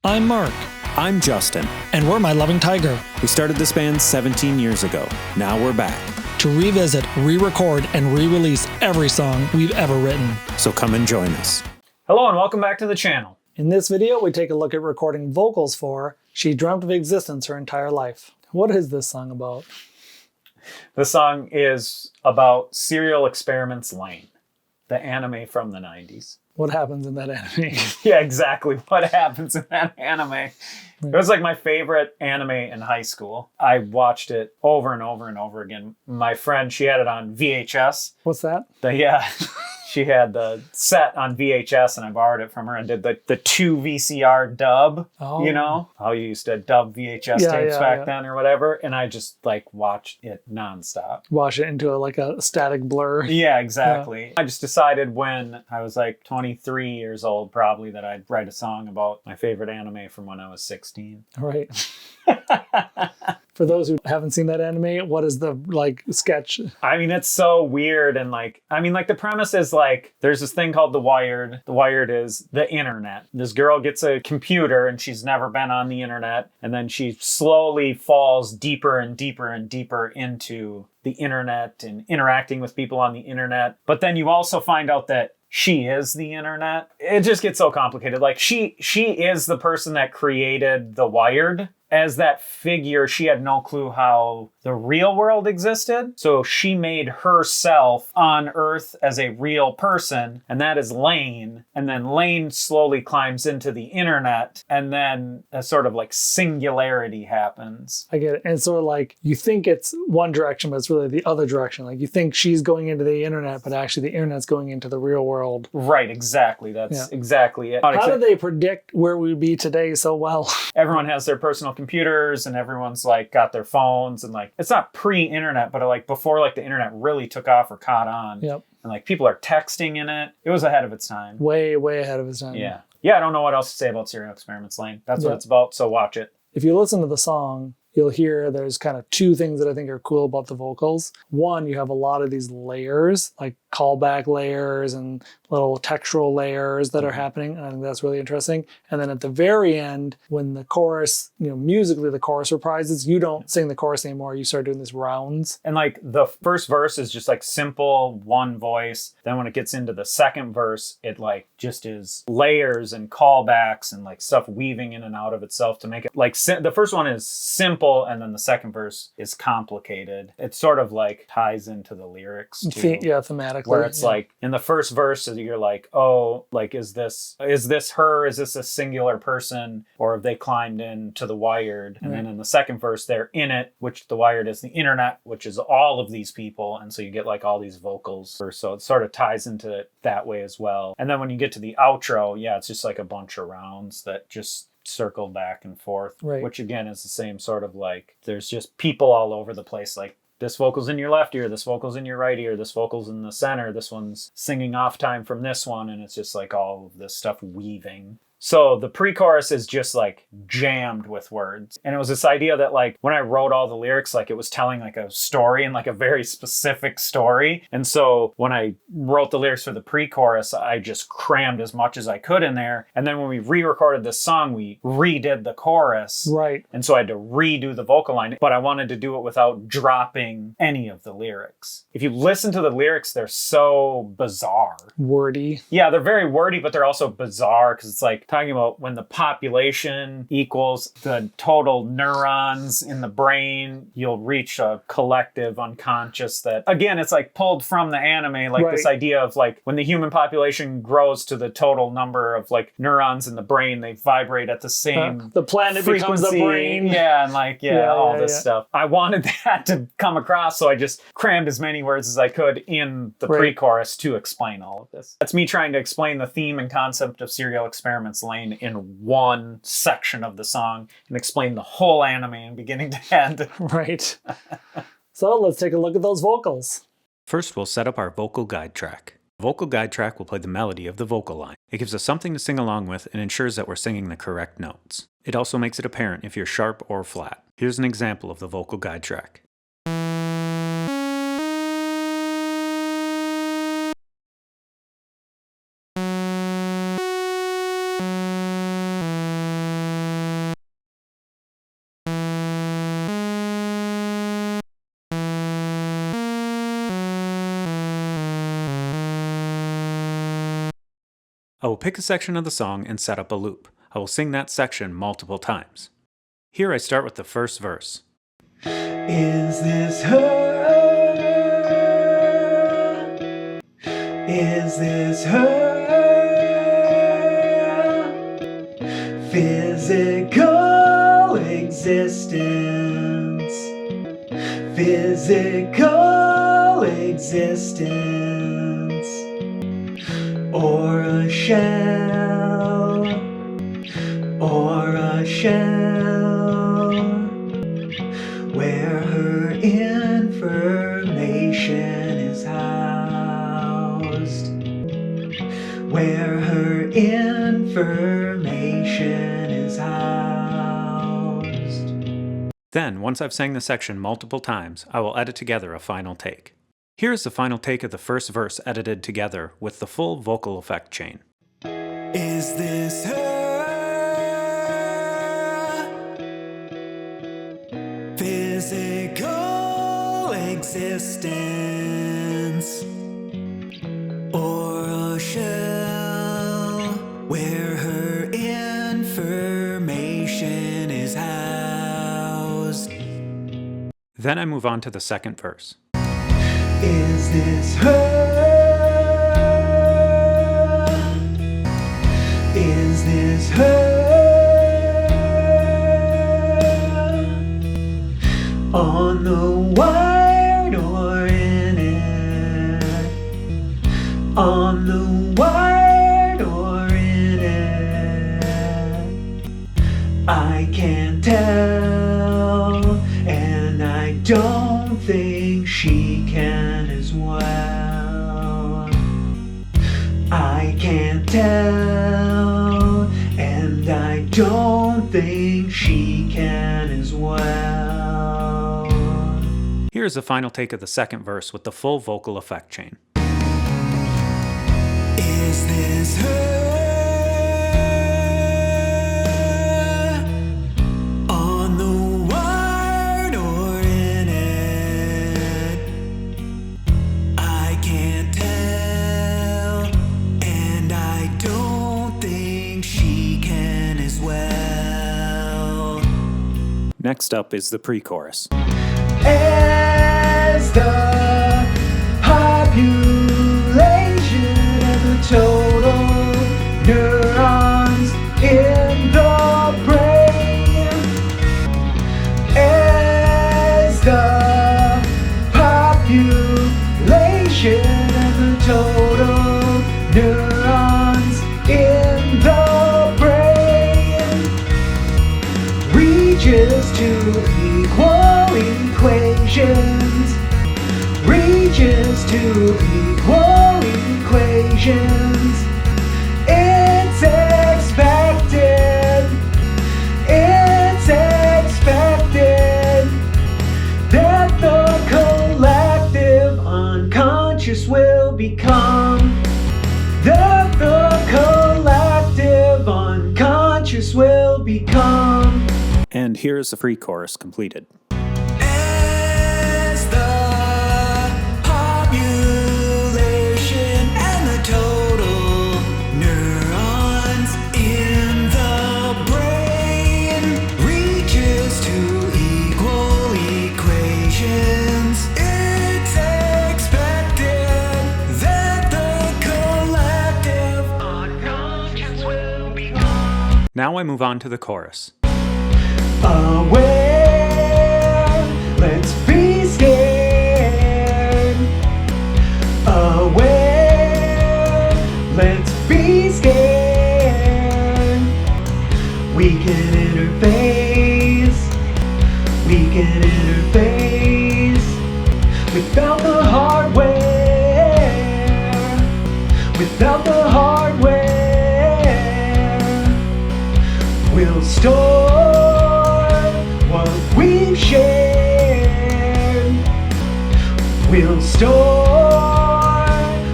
I'm Mark. I'm Justin. And we're My Loving Tiger. We started this band 17 years ago. Now we're back. To revisit, re-record, and re-release every song we've ever written. So come and join us. Hello and welcome back to the channel. In this video, we take a look at recording vocals for She Dreamt of Existence Her Entire Life. What is this song about? The song is about Serial Experiments Lain, the anime from the 90s. What happens in that anime? Yeah, exactly. What happens in that anime? It was like my favorite anime in high school. I watched it over and over and over again. My friend, she had it on VHS. What's that? She had the set on VHS and I borrowed it from her and did the 2 VCR dub. Oh. You know how you used to dub VHS tapes back then or whatever. And I just like watched it nonstop. Watch it into a static blur. Yeah, exactly. Yeah. I just decided when I was like 23 years old probably that I'd write a song about my favorite anime from when I was 16. Right. For those who haven't seen that anime, what is the sketch? I mean, it's so weird and the premise is there's this thing called The Wired. The Wired is the internet. This girl gets a computer and she's never been on the internet, and then she slowly falls deeper and deeper and deeper into the internet and interacting with people on the internet. But then you also find out that she is the internet. It just gets so complicated. She is the person that created The Wired. As that figure, she had no clue how the real world existed. So she made herself on Earth as a real person, and that is Lain. And then Lain slowly climbs into the internet, and then a sort of singularity happens. I get it. And it's sort of you think it's one direction, but it's really the other direction. You think she's going into the internet, but actually the internet's going into the real world. Right, exactly. That's exactly it. How did they predict where we'd be today so well? Everyone has their personal computers and everyone's got their phones and it's not pre-internet, but before the internet really took off or caught on. Yep. And people are texting in it. It was ahead of its time. Way ahead of its time. Yeah. Yeah, I don't know what else to say about Serial Experiments Lain. That's what it's about, so watch it. If you listen to the song, you'll hear there's kind of two things that I think are cool about the vocals. One, you have a lot of these layers, callback layers and little textural layers that are happening. And I think that's really interesting. And then at the very end, when the chorus, musically the chorus reprises, you don't sing the chorus anymore. You start doing these rounds. And the first verse is just simple one voice. Then when it gets into the second verse, it just is layers and callbacks and stuff weaving in and out of itself to make it the first one is simple and then the second verse is complicated. It sort of ties into the lyrics too. Thematically. Where it's in the first verse, you're is this her? Is this a singular person? Or have they climbed into the Wired? And then in the second verse, they're in it, which the Wired is the internet, which is all of these people. And so you get all these vocals. So it sort of ties into it that way as well. And then when you get to the outro, it's just a bunch of rounds that just circle back and forth, which again is the same sort of there's just people all over the place. This vocal's in your left ear, this vocal's in your right ear, this vocal's in the center, this one's singing off time from this one, and it's just all of this stuff weaving. So the pre-chorus is just jammed with words. And it was this idea that when I wrote all the lyrics, it was telling a story and a very specific story. And so when I wrote the lyrics for the pre-chorus, I just crammed as much as I could in there. And then when we re-recorded this song, we redid the chorus. Right. And so I had to redo the vocal line, but I wanted to do it without dropping any of the lyrics. If you listen to the lyrics, they're so bizarre. Wordy. Yeah, they're very wordy, but they're also bizarre because it's talking about when the population equals the total neurons in the brain, you'll reach a collective unconscious that, again, it's pulled from the anime, this idea of when the human population grows to the total number of neurons in the brain, they vibrate at the same the planet frequency. Becomes the brain. Yeah, and all this stuff. I wanted that to come across, so I just crammed as many words as I could in the pre-chorus to explain all of this. That's me trying to explain the theme and concept of Serial Experiments Lain in one section of the song and explain the whole anime in beginning to end. Right. So let's take a look at those vocals. First, we'll set up our vocal guide track. The vocal guide track will play the melody of the vocal line. It gives us something to sing along with and ensures that we're singing the correct notes. It also makes it apparent if you're sharp or flat. Here's an example of the vocal guide track. I will pick a section of the song and set up a loop. I will sing that section multiple times. Here I start with the first verse. Is this her? Is this her? Physical existence. Physical existence. Or a shell. Or a shell. Where her information is housed. Where her information is housed. Then, once I've sang the section multiple times, I will edit together a final take. Here is the final take of the first verse edited together with the full vocal effect chain. Is this her? Physical existence. Or a shell where her information is housed. Then I move on to the second verse. Is this her? Is this her? On the wired or in it? On the wired or in it? I can't tell, and I don't think she can as well. I can't tell, and I don't think she can as well. Here is the final take of the second verse with the full vocal effect chain. Is this her? On the wired or in it? I can't tell, and I don't think she can as well. Next up is the pre-chorus. As the population and the total neurons in the brain. As the population and the total neurons in the brain reaches to equal equations. Reaches to equal equations. It's expected. It's expected that the collective unconscious will become. That the collective unconscious will become. And here is the free chorus completed. As the population and the total neurons in the brain reaches to equal equations, it's expected that the collective unconscious will become. Now I move on to the chorus. Aware, let's be scared. Aware, let's be scared. We can interface. We can interface without the hardware. Without the hardware, we'll store what we've shared. We'll store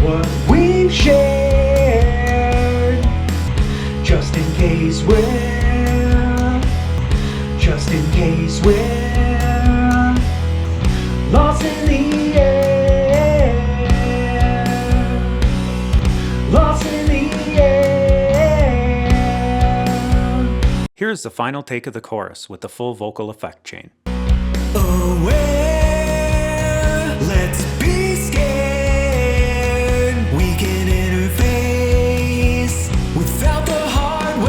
what we've shared. Just in case we're lost in the air. Lost in the air. Here is the final take of the chorus with the full vocal effect chain. Aware, let's be scared. We can interface without the hardware.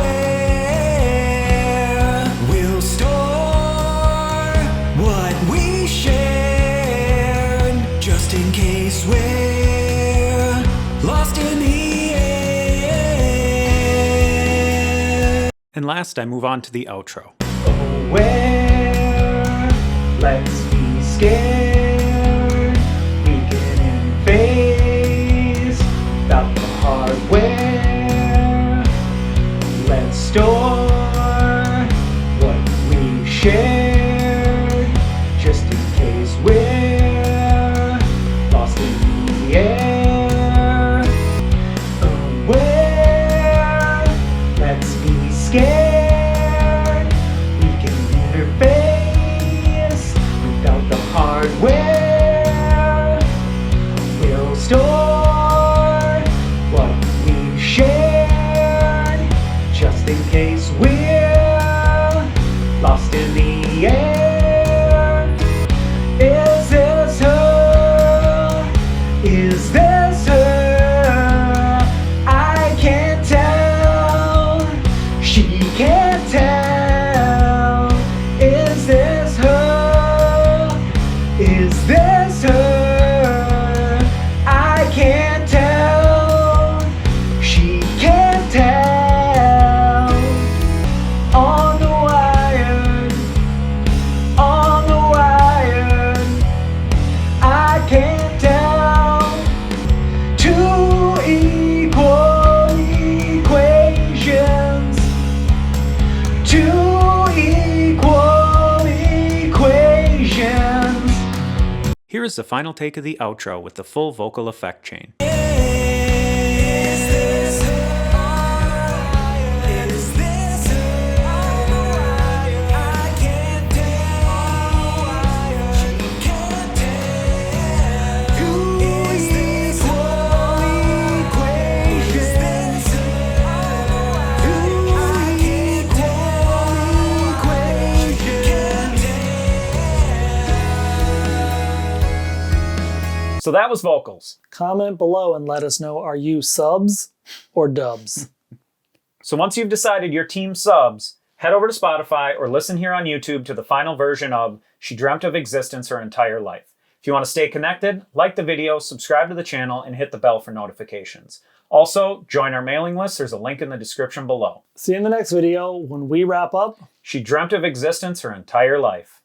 We'll store what we shared, just in case we're lost in the air. And last, I move on to the outro. Aware, let's be scared. We can interface without the hardware. Let's store what we shared, just in case we're lost in the air. Aware, let's be scared. We can interface without the hardware. We'll store what we shared, just in case we're lost in the air. Is this her? Is this her? I can't tell. She can't tell. Is this her? Is this her? I can't tell. She can't tell. On the wire, on the wire, I can't tell. Two equal equations. Two equal equations. Here is the final take of the outro with the full vocal effect chain. Is this her? Is this her? I can't tell. She can't tell. Two equal equations. Two equal equations. So that was vocals. Comment below and let us know, are you subs or dubs? So once you've decided your team subs, head over to Spotify or listen here on YouTube to the final version of She Dreamt of Existence Her Entire Life. If you want to stay connected, like the video, subscribe to the channel, and hit the bell for notifications. Also, join our mailing list. There's a link in the description below. See you in the next video when we wrap up. She dreamt of existence her entire life.